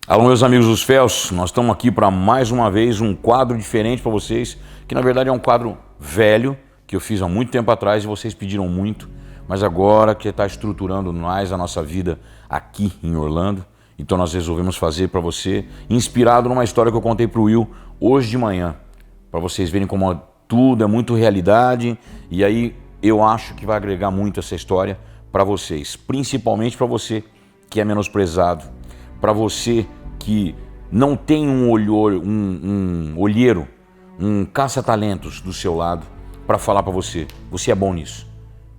Alô, meus amigos dos Fels, nós estamos aqui para mais uma vez um quadro diferente para vocês, que na verdade é um quadro velho, que eu fiz há muito tempo atrás e vocês pediram muito, mas agora que está estruturando mais a nossa vida aqui em Orlando, então nós resolvemos fazer para você, inspirado numa história que eu contei para o Will hoje de manhã, para vocês verem como tudo é muito realidade, e aí eu acho que vai agregar muito essa história para vocês, principalmente para você que é menosprezado, para você que não tem um olheiro, um caça-talentos do seu lado para falar para você, você é bom nisso,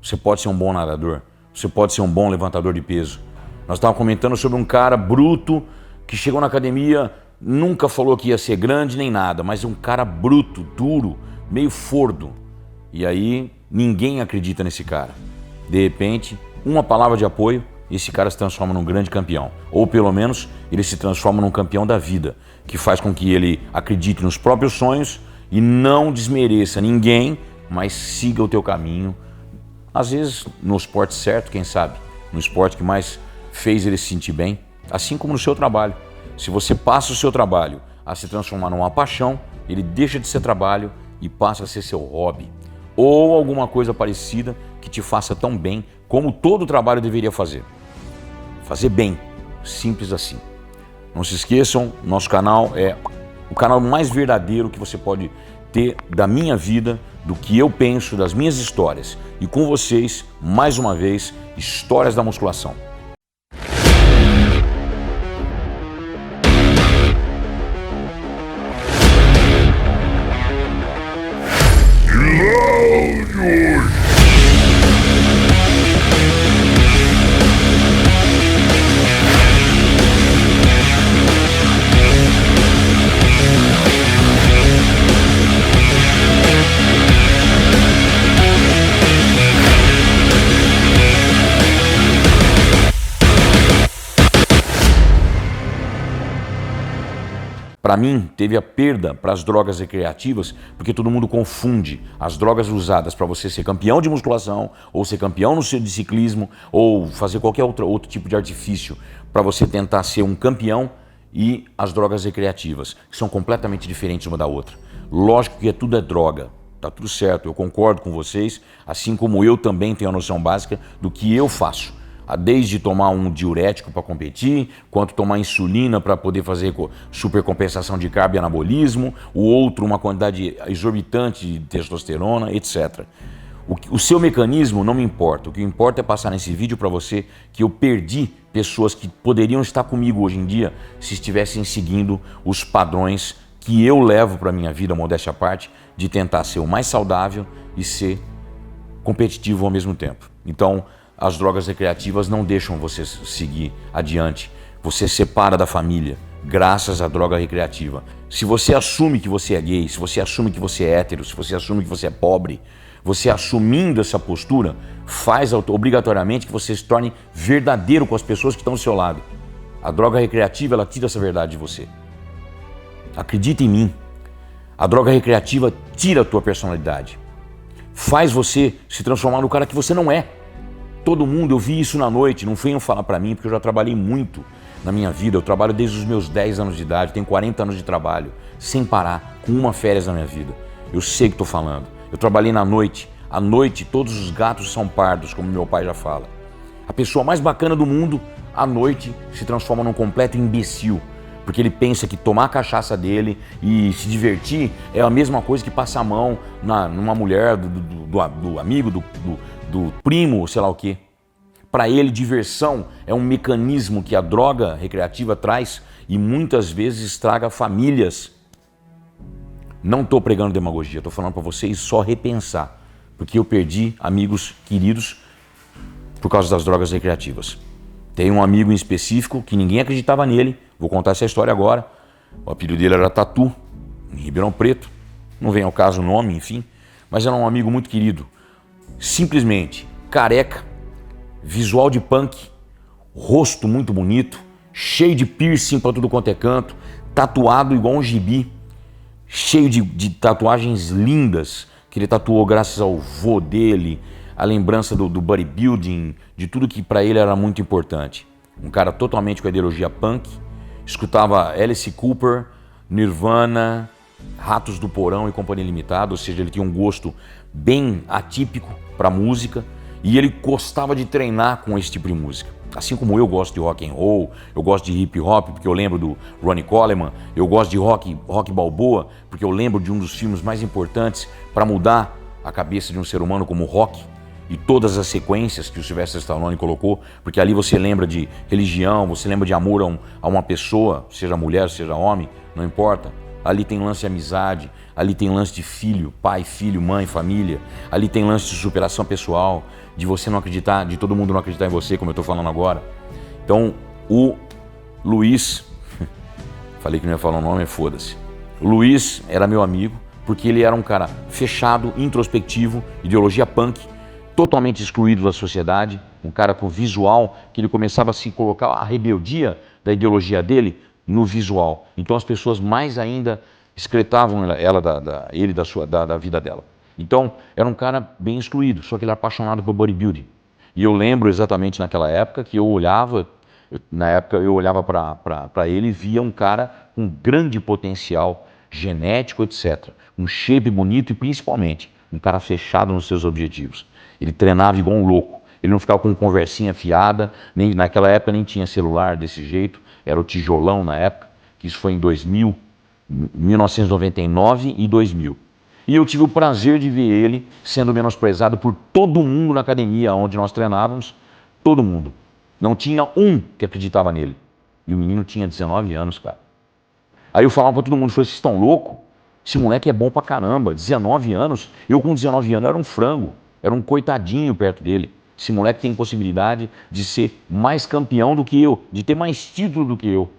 você pode ser um bom nadador, você pode ser um bom levantador de peso. Nós estávamos comentando sobre um cara bruto que chegou na academia, nunca falou que ia ser grande nem nada, mas um cara bruto, duro, meio fordo. E aí ninguém acredita nesse cara. De repente, uma palavra de apoio, esse cara se transforma num grande campeão. Ou pelo menos, ele se transforma num campeão da vida, que faz com que ele acredite nos próprios sonhos e não desmereça ninguém, mas siga o teu caminho. Às vezes, no esporte certo, quem sabe? No esporte que mais fez ele se sentir bem. Assim como no seu trabalho. Se você passa o seu trabalho a se transformar numa paixão, ele deixa de ser trabalho e passa a ser seu hobby. Ou alguma coisa parecida que te faça tão bem como todo trabalho deveria fazer. Fazer bem, simples assim. Não se esqueçam, nosso canal é o canal mais verdadeiro que você pode ter da minha vida, do que eu penso, das minhas histórias. E com vocês, mais uma vez, Histórias da Musculação. Para mim, teve a perda para as drogas recreativas, porque todo mundo confunde as drogas usadas para você ser campeão de musculação, ou ser campeão no de ciclismo, ou fazer qualquer outro tipo de artifício para você tentar ser um campeão, e as drogas recreativas, que são completamente diferentes uma da outra. Lógico que tudo é droga, tá tudo certo, eu concordo com vocês, assim como eu também tenho a noção básica do que eu faço. Desde tomar um diurético para competir, quanto tomar insulina para poder fazer supercompensação de carbo e anabolismo, o outro uma quantidade exorbitante de testosterona, etc. O seu mecanismo não me importa, o que importa é passar nesse vídeo para você que eu perdi pessoas que poderiam estar comigo hoje em dia se estivessem seguindo os padrões que eu levo para a minha vida, modéstia à parte, de tentar ser o mais saudável e ser competitivo ao mesmo tempo. Então, as drogas recreativas não deixam você seguir adiante. Você separa da família, graças à droga recreativa. Se você assume que você é gay, se você assume que você é hétero, se você assume que você é pobre, você assumindo essa postura, faz obrigatoriamente que você se torne verdadeiro com as pessoas que estão ao seu lado. A droga recreativa, ela tira essa verdade de você. Acredita em mim. A droga recreativa tira a tua personalidade. Faz você se transformar no cara que você não é. Todo mundo, eu vi isso na noite, não venham falar pra mim, porque eu já trabalhei muito na minha vida. Eu trabalho desde os meus 10 anos de idade, tenho 40 anos de trabalho, sem parar, com uma férias na minha vida. Eu sei o que estou falando. Eu trabalhei na noite. À noite, todos os gatos são pardos, como meu pai já fala. A pessoa mais bacana do mundo, à noite, se transforma num completo imbecil, porque ele pensa que tomar a cachaça dele e se divertir é a mesma coisa que passar a mão numa mulher, do amigo, do primo, sei lá o quê. Para ele, diversão é um mecanismo que a droga recreativa traz e muitas vezes estraga famílias. Não estou pregando demagogia, estou falando para vocês só repensar, porque eu perdi amigos queridos por causa das drogas recreativas. Tem um amigo em específico que ninguém acreditava nele, vou contar essa história agora. O apelido dele era Tatu, em Ribeirão Preto, não vem ao caso o nome, enfim, mas era um amigo muito querido. Simplesmente careca, visual de punk, rosto muito bonito, cheio de piercing para tudo quanto é canto, tatuado igual um gibi, cheio de tatuagens lindas que ele tatuou graças ao vô dele, a lembrança do bodybuilding, de tudo que para ele era muito importante. Um cara totalmente com a ideologia punk escutava Alice Cooper, Nirvana, Ratos do Porão e Companhia Limitada, ou seja, ele tinha um gosto bem atípico para música e ele gostava de treinar com esse tipo de música. Assim como eu gosto de rock and roll, eu gosto de hip hop porque eu lembro do Ronnie Coleman, eu gosto de rock balboa porque eu lembro de um dos filmes mais importantes para mudar a cabeça de um ser humano como Rock e todas as sequências que o Sylvester Stallone colocou, porque ali você lembra de religião, você lembra de amor a uma pessoa, seja mulher, seja homem, não importa. Ali tem lance de amizade, ali tem lance de filho, pai, filho, mãe, família, ali tem lance de superação pessoal, de você não acreditar, de todo mundo não acreditar em você, como eu estou falando agora. Então, o Luiz, falei que não ia falar o nome, foda-se. O Luiz era meu amigo, porque ele era um cara fechado, introspectivo, ideologia punk, totalmente excluído da sociedade, um cara com visual, que ele começava a se colocar a rebeldia da ideologia dele no visual. Então as pessoas mais ainda excretavam ele da vida dela. Então era um cara bem excluído, só que ele era apaixonado por bodybuilding. E eu lembro exatamente naquela época que eu olhava, para ele e via um cara com grande potencial genético, etc. Um shape bonito e principalmente um cara fechado nos seus objetivos. Ele treinava igual um louco. Ele não ficava com conversinha fiada, nem naquela época nem tinha celular desse jeito, era o tijolão na época, que isso foi em 2000, 1999 e 2000. E eu tive o prazer de ver ele sendo menosprezado por todo mundo na academia onde nós treinávamos, todo mundo. Não tinha um que acreditava nele. E o menino tinha 19 anos, cara. Aí eu falava pra todo mundo, vocês estão loucos? Esse moleque é bom pra caramba, 19 anos. Eu com 19 anos era um frango, era um coitadinho perto dele. Esse moleque tem possibilidade de ser mais campeão do que eu, de ter mais título do que eu.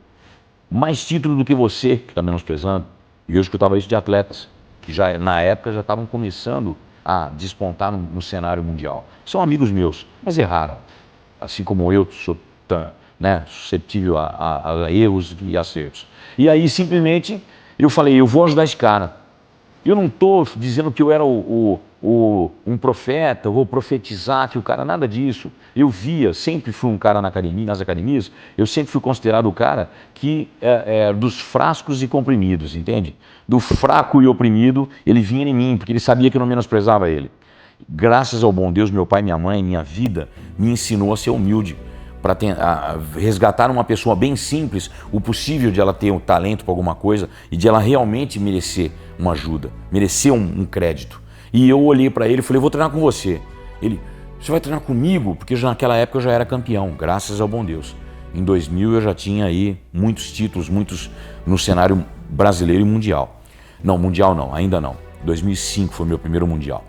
Mais título do que você, que está menosprezando. E eu escutava isso de atletas, que já na época já estavam começando a despontar no cenário mundial. São amigos meus, mas erraram. Assim como eu sou suscetível a erros e acertos. E aí simplesmente eu falei, eu vou ajudar esse cara. Eu não estou dizendo que eu era um profeta, eu vou profetizar que o cara, nada disso. Eu via, sempre fui um cara nas academias, eu sempre fui considerado o cara que dos frascos e comprimidos, entende? Do fraco e oprimido, ele vinha em mim, porque ele sabia que eu não menosprezava ele. Graças ao bom Deus, meu pai, minha mãe, minha vida, me ensinou a ser humilde, para resgatar uma pessoa bem simples, o possível de ela ter um talento para alguma coisa e de ela realmente merecer uma ajuda, merecer um crédito. E eu olhei para ele e falei, vou treinar com você. Ele, você vai treinar comigo? Porque naquela época eu já era campeão, graças ao bom Deus. Em 2000 eu já tinha aí muitos títulos, muitos no cenário brasileiro e mundial. Não, mundial não, ainda não. 2005 foi meu primeiro mundial,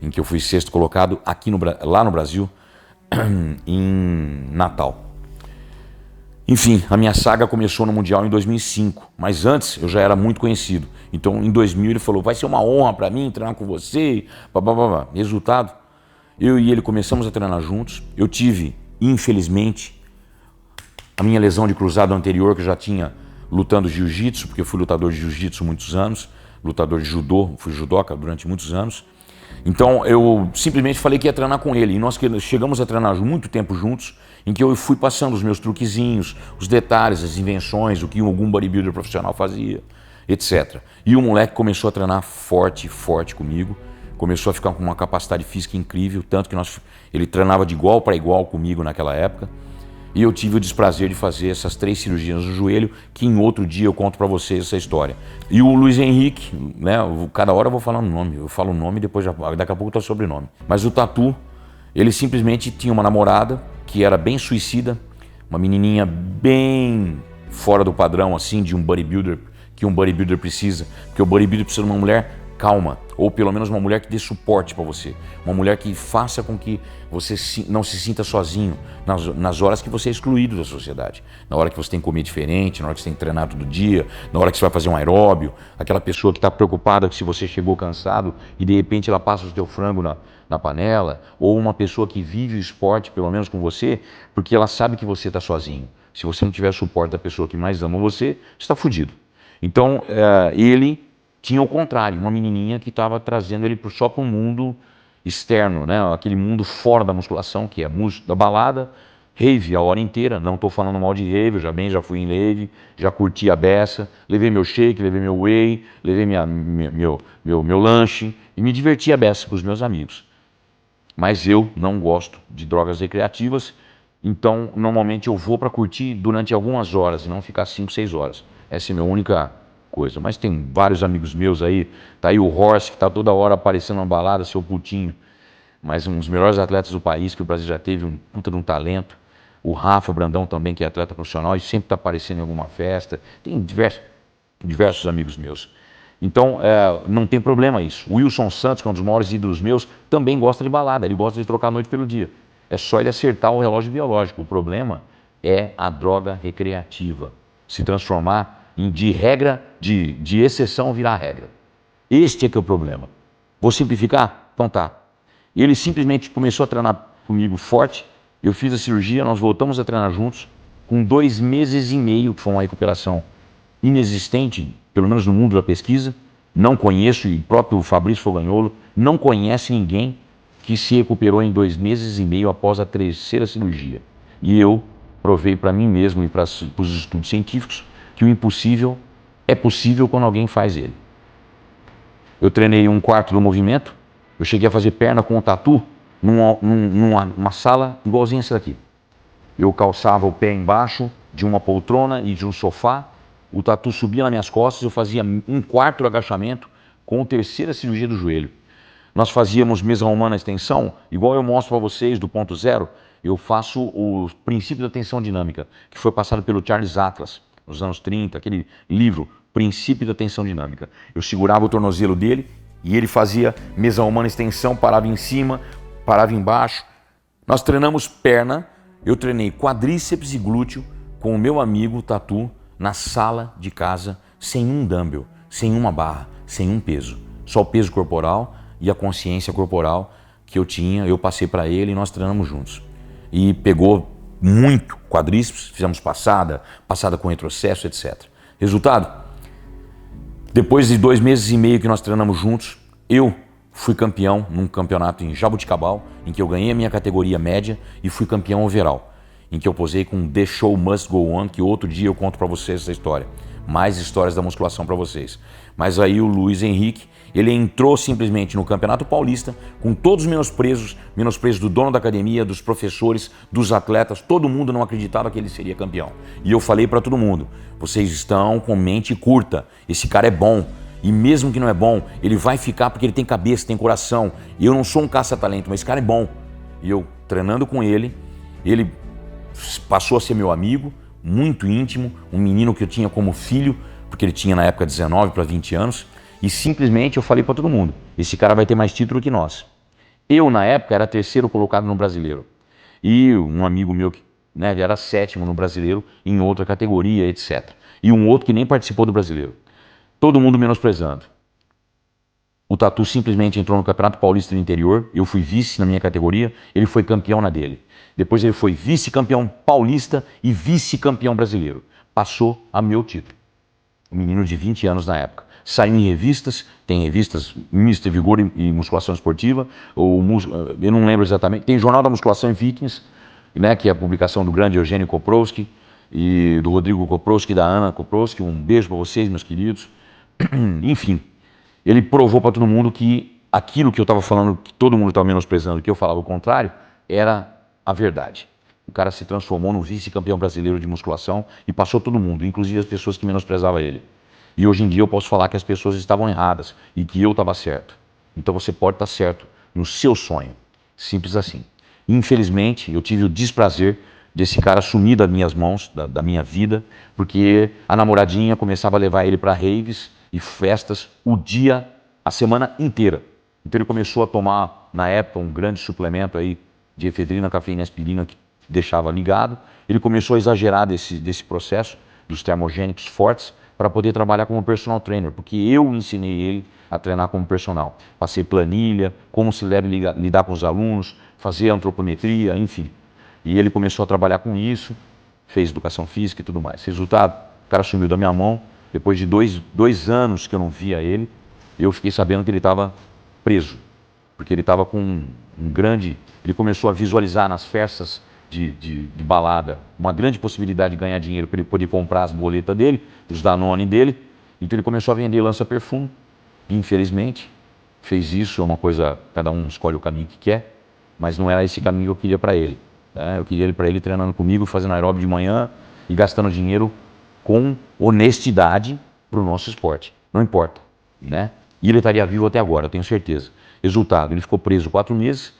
em que eu fui sexto colocado aqui lá no Brasil, em Natal. Enfim, a minha saga começou no Mundial em 2005, mas antes eu já era muito conhecido. Então em 2000 ele falou, vai ser uma honra para mim treinar com você, babá. Resultado, eu e ele começamos a treinar juntos. Eu tive, infelizmente, a minha lesão de cruzado anterior, que eu já tinha lutando jiu-jitsu, porque eu fui lutador de jiu-jitsu muitos anos, lutador de judô, fui judoca durante muitos anos. Então eu simplesmente falei que ia treinar com ele e nós chegamos a treinar muito tempo juntos, em que eu fui passando os meus truquezinhos, os detalhes, as invenções, o que algum bodybuilder profissional fazia, etc. E o moleque começou a treinar forte comigo, começou a ficar com uma capacidade física incrível, tanto que ele treinava de igual para igual comigo naquela época. E eu tive o desprazer de fazer essas 3 cirurgias no joelho, que em outro dia eu conto para vocês essa história. E o Luiz Henrique, né, cada hora eu vou falando o nome, eu falo o nome e depois daqui a pouco tá o sobrenome. Mas o Tatu, ele simplesmente tinha uma namorada que era bem suicida, uma menininha bem fora do padrão assim de um bodybuilder, que um bodybuilder precisa, porque o bodybuilder precisa de uma mulher calma, ou pelo menos uma mulher que dê suporte para você, uma mulher que faça com que você não se sinta sozinho nas horas que você é excluído da sociedade, na hora que você tem que comer diferente, na hora que você tem que treinar todo dia, na hora que você vai fazer um aeróbio, aquela pessoa que está preocupada se você chegou cansado e de repente ela passa o teu frango na panela, ou uma pessoa que vive o esporte pelo menos com você, porque ela sabe que você está sozinho. Se você não tiver suporte da pessoa que mais ama você está fudido. Então ele tinha o contrário, uma menininha que estava trazendo ele só para um mundo externo, né? Aquele mundo fora da musculação, que é da balada, Rave a hora inteira, não estou falando mal de rave, já fui em rave, já curti a beça, levei meu shake, levei meu whey, levei meu lanche e me diverti a beça com os meus amigos. Mas eu não gosto de drogas recreativas, então normalmente eu vou para curtir durante algumas horas e não ficar 5, 6 horas. Essa é a minha única coisa. Mas tem vários amigos meus aí, tá aí o Horst, que tá toda hora aparecendo na balada, seu putinho, mas um dos melhores atletas do país, que o Brasil já teve, um puta de um talento. O Rafa Brandão também, que é atleta profissional e sempre está aparecendo em alguma festa. Tem diversos amigos meus. Então, não tem problema isso. O Wilson Santos, que é um dos maiores ídolos meus, também gosta de balada. Ele gosta de trocar a noite pelo dia. É só ele acertar o relógio biológico. O problema é a droga recreativa se transformar de regra, de exceção virar regra. Este é que é o problema. Vou simplificar? Então tá. Ele simplesmente começou a treinar comigo forte. Eu fiz a cirurgia, nós voltamos a treinar juntos. Com 2 meses e meio, que foi uma recuperação inexistente, pelo menos no mundo da pesquisa. Não conheço, e o próprio Fabrício Fogagnolo não conhece ninguém que se recuperou em 2 meses e meio após a 3ª cirurgia. E eu provei para mim mesmo e para os estudos científicos que o impossível é possível quando alguém faz ele. Eu treinei 1/4 do movimento. Eu cheguei a fazer perna com o tatu numa sala igualzinha essa daqui. Eu calçava o pé embaixo de uma poltrona e de um sofá. O tatu subia nas minhas costas. Eu fazia 1/4 do agachamento com a 3ª cirurgia do joelho. Nós fazíamos mesa romana extensão, igual eu mostro para vocês do ponto zero. Eu faço o princípio da tensão dinâmica, que foi passado pelo Charles Atlas nos anos 30, aquele livro, Princípio da Tensão Dinâmica. Eu segurava o tornozelo dele e ele fazia mesa romana extensão, parava em cima, parava embaixo. Nós treinamos perna, eu treinei quadríceps e glúteo com o meu amigo Tatu na sala de casa, sem um dumbbell, sem uma barra, sem um peso. Só o peso corporal e a consciência corporal que eu tinha, eu passei para ele e nós treinamos juntos. E pegou muito quadríceps, fizemos passada com retrocesso, etc. Resultado? Depois de 2 meses e meio que nós treinamos juntos, eu fui campeão num campeonato em Jabuticabal, em que eu ganhei a minha categoria média e fui campeão overall, em que eu posei com The Show Must Go On, que outro dia eu conto para vocês essa história. Mais histórias da musculação para vocês. Mas aí o Luiz Henrique, ele entrou simplesmente no Campeonato Paulista com todos os menosprezos do dono da academia, dos professores, dos atletas, todo mundo não acreditava que ele seria campeão. E eu falei para todo mundo, vocês estão com mente curta, esse cara é bom. E mesmo que não é bom, ele vai ficar porque ele tem cabeça, tem coração. E eu não sou um caça-talento, mas esse cara é bom. E eu treinando com ele passou a ser meu amigo, muito íntimo, um menino que eu tinha como filho, porque ele tinha na época 19 para 20 anos, e simplesmente eu falei para todo mundo, esse cara vai ter mais título que nós. Eu, na época, era 3º colocado no brasileiro, e um amigo meu, ele era 7º no brasileiro, em outra categoria, etc. E um outro que nem participou do brasileiro. Todo mundo menosprezando. O Tatu simplesmente entrou no Campeonato Paulista do Interior, eu fui vice na minha categoria, ele foi campeão na dele. Depois ele foi vice-campeão paulista e vice-campeão brasileiro. Passou a meu título. Um menino de 20 anos na época. Saiu em revistas, tem revistas Mr. Vigor e Musculação Esportiva, eu não lembro exatamente, tem Jornal da Musculação e Fitness, que é a publicação do grande Eugênio Koprowski e do Rodrigo Koprowski e da Ana Koprowski. Um beijo para vocês, meus queridos. Enfim, ele provou para todo mundo que aquilo que eu estava falando, que todo mundo estava menosprezando, que eu falava o contrário, era a verdade. O cara se transformou num vice-campeão brasileiro de musculação e passou todo mundo, inclusive as pessoas que menosprezavam ele. E hoje em dia eu posso falar que as pessoas estavam erradas e que eu estava certo. Então você pode estar certo no seu sonho. Simples assim. Infelizmente, eu tive o desprazer desse cara sumir das minhas mãos, da minha vida, porque a namoradinha começava a levar ele para raves e festas a semana inteira. Então ele começou a tomar, na época, um grande suplemento aí de efedrina, cafeína e aspirina que deixava ligado. Ele começou a exagerar desse processo, dos termogênicos fortes, para poder trabalhar como personal trainer, porque eu ensinei ele a treinar como personal. Passei planilha, como se deve lidar com os alunos, fazer antropometria, enfim. E ele começou a trabalhar com isso, fez educação física e tudo mais. Resultado, o cara sumiu da minha mão. Depois de dois anos que eu não via ele, eu fiquei sabendo que ele estava preso, porque ele estava com um grande... Ele começou a visualizar nas festas de balada, uma grande possibilidade de ganhar dinheiro para ele poder comprar as boletas dele, os Danone dele. Então ele começou a vender lança-perfume, infelizmente. Fez isso, é uma coisa, cada um escolhe o caminho que quer, mas não era esse caminho que eu queria para ele. Né? Eu queria ele para ele treinando comigo, fazendo aeróbio de manhã e gastando dinheiro com honestidade para o nosso esporte. Não importa, né? E ele estaria vivo até agora, eu tenho certeza. Resultado, ele ficou preso 4 meses,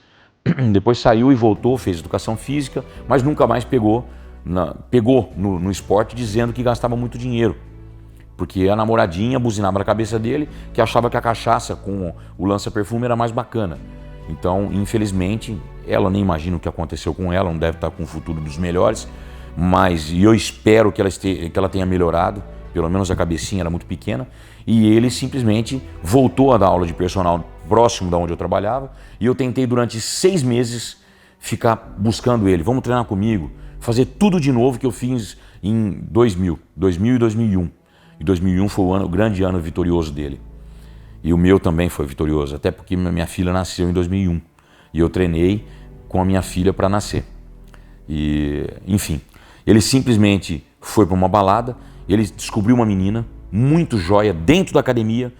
depois saiu e voltou, fez educação física, mas nunca mais pegou no esporte dizendo que gastava muito dinheiro. Porque a namoradinha buzinava na cabeça dele, que achava que a cachaça com o lança-perfume era mais bacana. Então, infelizmente, ela nem imagina o que aconteceu com ela, não deve estar com o futuro dos melhores, mas eu espero que ela tenha melhorado, pelo menos a cabecinha era muito pequena, e ele simplesmente voltou a dar aula de personal próximo da onde eu trabalhava, e eu tentei durante 6 meses ficar buscando ele, vamos treinar comigo, fazer tudo de novo que eu fiz em 2000 e 2001. E 2001 foi o grande ano vitorioso dele. E o meu também foi vitorioso, até porque minha filha nasceu em 2001. E eu treinei com a minha filha para nascer. E, enfim, ele simplesmente foi para uma balada, ele descobriu uma menina muito joia dentro da academia,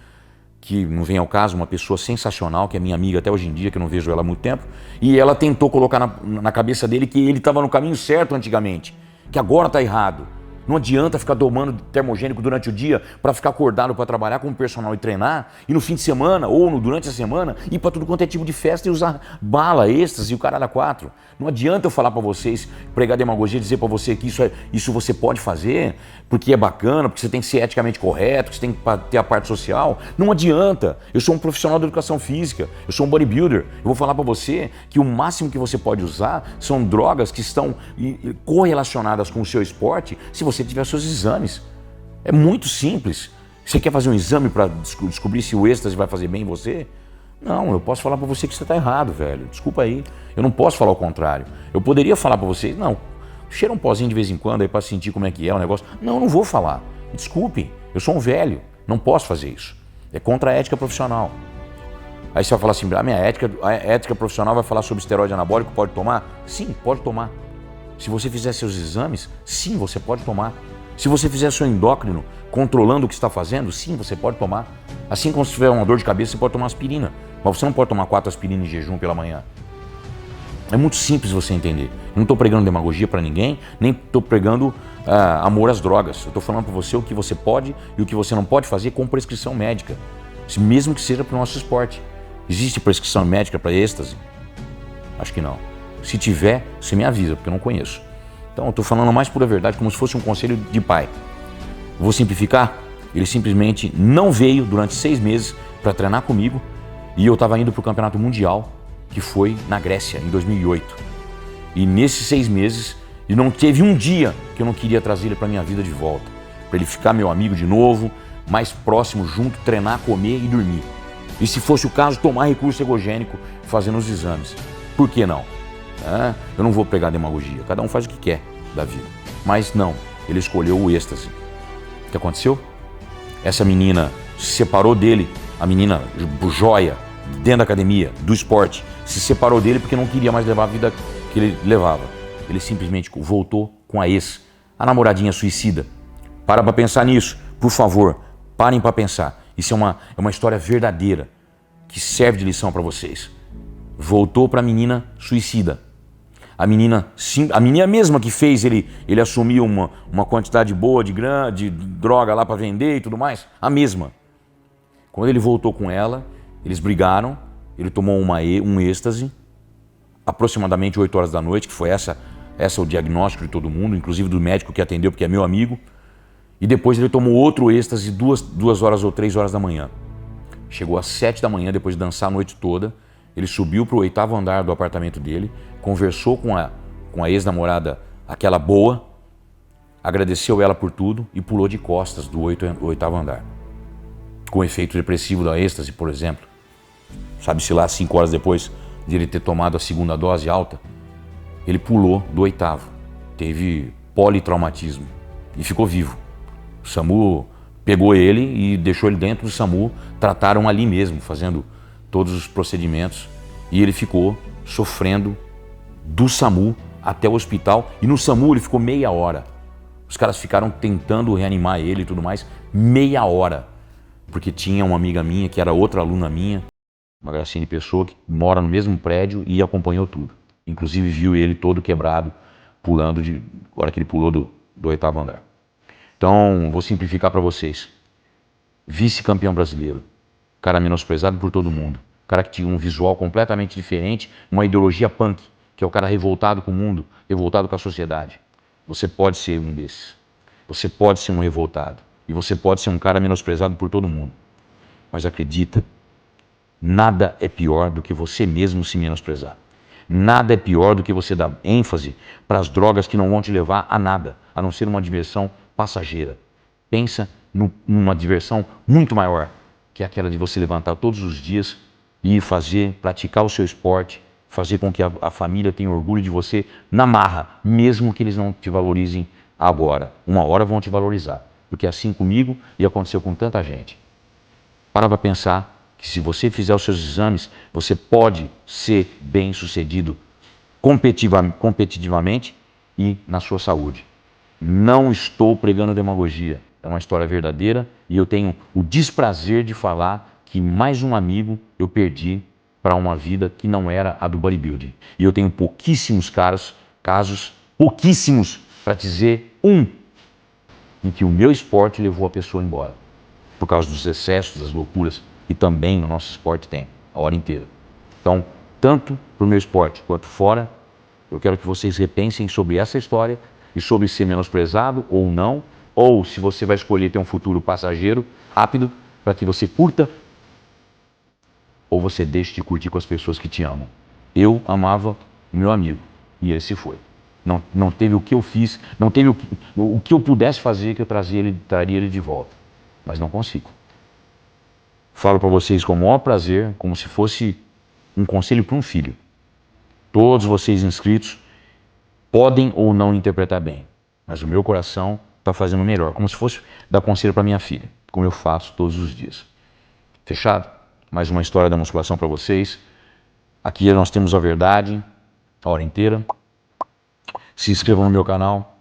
que não vem ao caso, uma pessoa sensacional, que é minha amiga até hoje em dia, que eu não vejo ela há muito tempo, e ela tentou colocar na cabeça dele que ele estava no caminho certo antigamente, que agora está errado. Não adianta ficar tomando termogênico durante o dia para ficar acordado para trabalhar como personal e treinar, e no fim de semana ou durante a semana ir para tudo quanto é tipo de festa e usar bala, êxtase e o caralho a 4. Não adianta eu falar para vocês, pregar demagogia e dizer para você que isso você pode fazer, porque é bacana, porque você tem que ser eticamente correto, que você tem que ter a parte social. Não adianta. Eu sou um profissional da educação física, eu sou um bodybuilder. Eu vou falar para você que o máximo que você pode usar são drogas que estão correlacionadas com o seu esporte, se você tiver seus exames. É muito simples. Você quer fazer um exame para descobrir se o êxtase vai fazer bem em você? Não, eu posso falar para você que você está errado, velho. Desculpa aí. Eu não posso falar o contrário. Eu poderia falar para vocês, não, cheira um pozinho de vez em quando aí para sentir como é que é o negócio. Não, eu não vou falar. Desculpe, eu sou um velho. Não posso fazer isso. É contra a ética profissional. Aí você vai falar assim, a ética profissional vai falar sobre esteroide anabólico, pode tomar? Sim, pode tomar. Se você fizer seus exames, sim, você pode tomar. Se você fizer seu endócrino controlando o que está fazendo, sim, você pode tomar. Assim como se tiver uma dor de cabeça, você pode tomar aspirina. Mas você não pode tomar 4 aspirinas em jejum pela manhã. É muito simples você entender. Eu não estou pregando demagogia para ninguém, nem estou pregando amor às drogas. Eu estou falando para você o que você pode e o que você não pode fazer com prescrição médica. Mesmo que seja para o nosso esporte. Existe prescrição médica para êxtase? Acho que não. Se tiver, você me avisa, porque eu não conheço. Então eu estou falando a mais pura verdade, como se fosse um conselho de pai. Vou simplificar. Ele simplesmente não veio durante 6 meses para treinar comigo e eu estava indo para o campeonato mundial, que foi na Grécia, em 2008. E nesses 6 meses, e não teve um dia que eu não queria trazer ele para minha vida de volta. Para ele ficar meu amigo de novo, mais próximo, junto, treinar, comer e dormir. E se fosse o caso, tomar recurso egogênico fazendo os exames. Por que não? Eu não vou pregar demagogia, cada um faz o que quer da vida. Mas não, ele escolheu o êxtase. O que aconteceu? Essa menina se separou dele, a menina joia, dentro da academia, do esporte, se separou dele porque não queria mais levar a vida que ele levava. Ele simplesmente voltou com a ex, a namoradinha suicida. Para pensar nisso, por favor, parem para pensar. Isso é uma história verdadeira, que serve de lição para vocês. Voltou para a menina suicida. A menina mesma que fez ele assumir uma quantidade boa de droga lá para vender e tudo mais, a mesma. Quando ele voltou com ela, eles brigaram, ele tomou um êxtase, aproximadamente 8 horas da noite, que foi essa o diagnóstico de todo mundo, inclusive do médico que atendeu, porque é meu amigo, e depois ele tomou outro êxtase 2 horas ou 3 horas da manhã. Chegou às 7 da manhã, depois de dançar a noite toda, ele subiu para o 8º andar do apartamento dele, conversou com a ex-namorada, aquela boa, agradeceu ela por tudo e pulou de costas do 8º andar. Com efeito depressivo da êxtase, por exemplo. Sabe-se lá, 5 horas depois de ele ter tomado a 2ª dose alta, ele pulou do 8º. Teve politraumatismo e ficou vivo. O SAMU pegou ele e deixou ele dentro do SAMU, trataram ali mesmo, fazendo todos os procedimentos, e ele ficou sofrendo do SAMU até o hospital e no SAMU ele ficou meia hora. Os caras ficaram tentando reanimar ele e tudo mais, meia hora. Porque tinha uma amiga minha, que era outra aluna minha, uma gracinha de pessoa, que mora no mesmo prédio e acompanhou tudo. Inclusive viu ele todo quebrado, pulando, a hora que ele pulou do 8º andar. Então, vou simplificar para vocês. Vice-campeão brasileiro, cara menosprezado por todo mundo, cara que tinha um visual completamente diferente, uma ideologia punk, que é o cara revoltado com o mundo, revoltado com a sociedade. Você pode ser um desses. Você pode ser um revoltado. E você pode ser um cara menosprezado por todo mundo. Mas acredita, nada é pior do que você mesmo se menosprezar. Nada é pior do que você dar ênfase para as drogas que não vão te levar a nada, a não ser uma diversão passageira. Pensa numa diversão muito maior, que é aquela de você levantar todos os dias e ir fazer, praticar o seu esporte, fazer com que a família tenha orgulho de você na marra, mesmo que eles não te valorizem agora. Uma hora vão te valorizar, porque assim comigo e aconteceu com tanta gente. Para pensar que se você fizer os seus exames, você pode ser bem-sucedido competitivamente e na sua saúde. Não estou pregando demagogia, é uma história verdadeira e eu tenho o desprazer de falar que mais um amigo eu perdi para uma vida que não era a do bodybuilding. E eu tenho pouquíssimos casos, pouquíssimos, para dizer em que o meu esporte levou a pessoa embora. Por causa dos excessos, das loucuras, que também no nosso esporte tem, a hora inteira. Então, tanto para o meu esporte quanto fora, eu quero que vocês repensem sobre essa história e sobre ser menosprezado ou não, ou se você vai escolher ter um futuro passageiro, rápido, para que você curta, ou você deixe de curtir com as pessoas que te amam. Eu amava o meu amigo, e esse foi. Não teve o que eu fiz, não teve o que eu pudesse fazer que eu traria ele de volta. Mas não consigo. Falo para vocês com o maior prazer, como se fosse um conselho para um filho. Todos vocês inscritos podem ou não interpretar bem, mas o meu coração está fazendo melhor, como se fosse dar conselho para minha filha, como eu faço todos os dias. Fechado? Mais uma história da musculação para vocês. Aqui nós temos a verdade, a hora inteira. Se inscrevam no meu canal.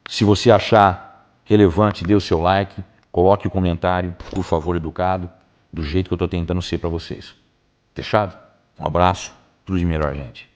Se você achar relevante, dê o seu like, coloque o comentário, por favor, educado, do jeito que eu estou tentando ser para vocês. Fechado? Um abraço, tudo de melhor, gente.